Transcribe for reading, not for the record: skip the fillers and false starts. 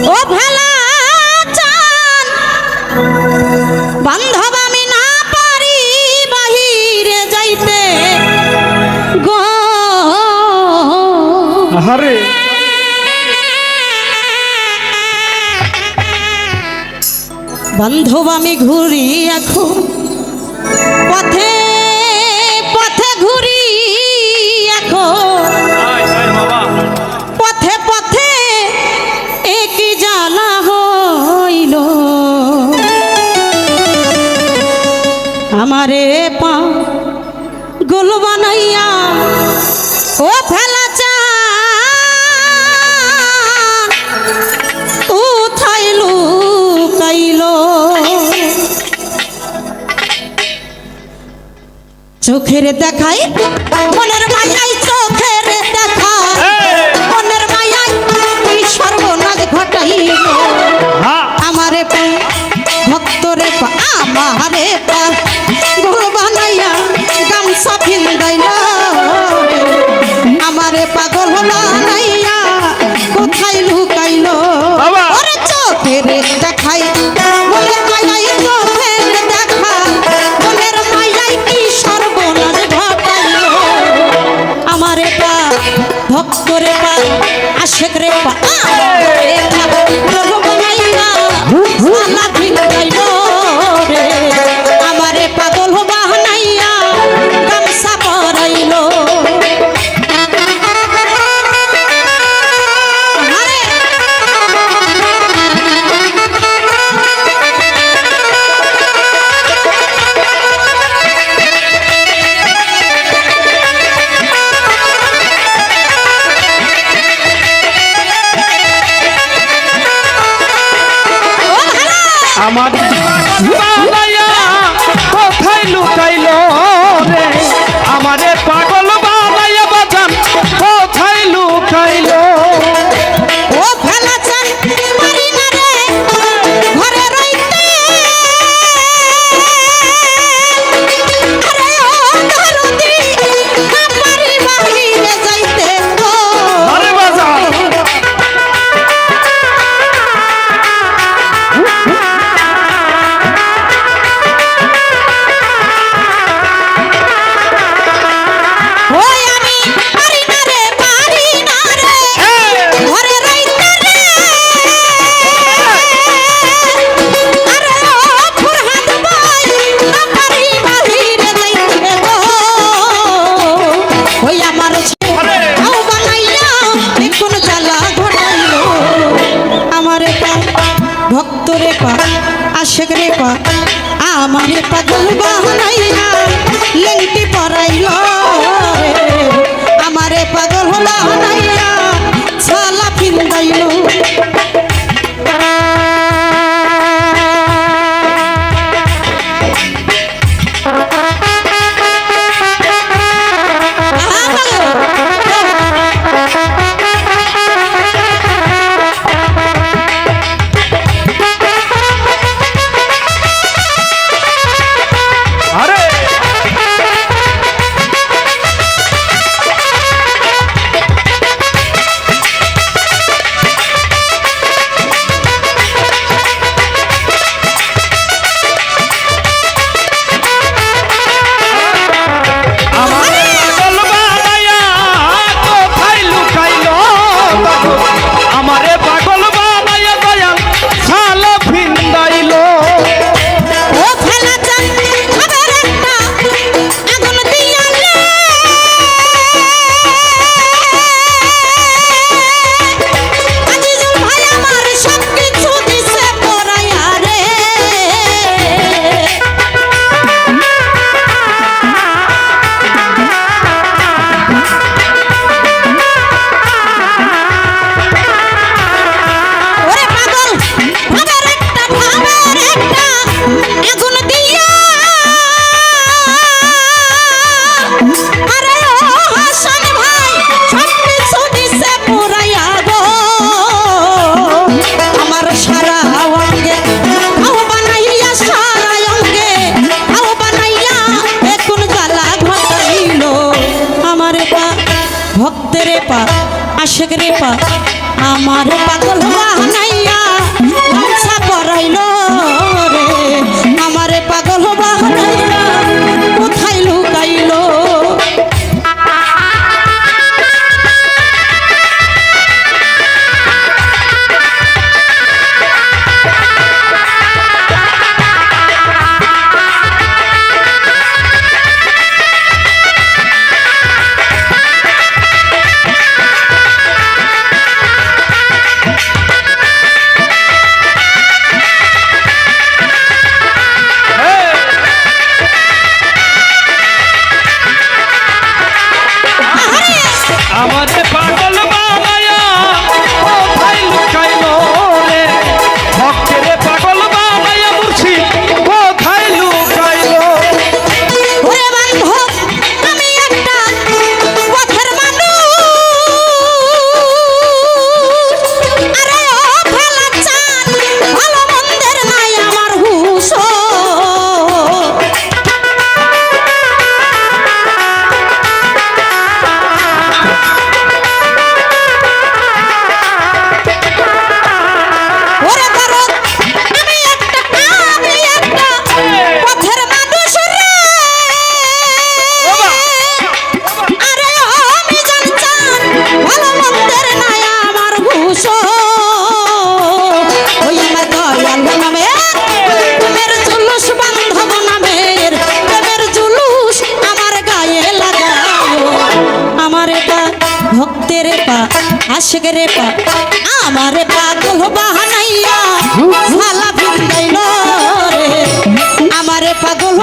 ও ভালা চান বান্ধব আমি না পারি বাহিরে যাইতে গো আরে বান্ধব আমি ঘুরি এখন পথে পথে ঘুরি এখন পথে পথে একই জ্বালা হইল আমারে পা গোল বানাইয়া ও ফেলা চা উঠাইলু কাইল চোখের দেখাই মনের মায়াই চোখের দেখা মনের মায়াই সর্বনাশ ঘটাইল আমারে ভক্তরে আমারে গোল বানাইয়া গামছা ফিন্দাইল আমারে পাগল বানাইয়া কোথায় লুকাইল ওরে চোখের দেখাই মনের মায়াই চোখের দেখা মনের মায়াই কি সর্বনাশ ঘটাইল আমারে পা ভক্তরে পা আশেক রে পা আমারে পা গোল বানাইয়া সালা ফিন্দাইল রে আমারে পাগল বানাইয়া গামছা পরাইল আমার বানাইয়া কোথায় লুকাইল রে আমারে পাগল বানাইয়া বাজান কোথায় লুকাইল ও ফেলা চান মারি না রে ঘরে রইতে আরে ও দরদি আমারি বাহিরে যাইতে গো আরে বাজান ওই আমি পারি না রে ঘরে রইতে রে আরে ও ফুরহাদ ভাই আমারি বাহিরে যাইতে গো ওই আমার আও বানাইয়া কোন জ্বালা ঘটাইল আমারে পা ভক্তরে পা আশেক রে পা আমারে পাগল বানাইয়া লেংটি পরাইল আমারে পাগল বানাইয়া ছালা ফিন্দাইল আরে আমার পাগল বানাইয়া কোথায় লুকাইল আমারে পাগল বানাইয়া দয়াল ছালা ফিন্দাইল ও ফেলা চান খবর একটা আগুন দিয়ালে আজিজুল ভাই আমার সব কিছু দিছে পরাইয়া রে ওরে পাগল খবর একটা আগুন দিয়া আরে ও হাসান ভাই সব কিছু দিছে পুরাইয়া গো আমার সারা অঙ্গে আও বানাইয়া সারা অঙ্গে আও বানাইয়া এখন জ্বালা ঘটাইল আমারে পা ভক্তেরে পা আশেক রে পা আমার পাগল বাহানা আশেক রে আমারে পাগল বাহানাইয়া সালা ভিড়াইল রে আমারে পাগল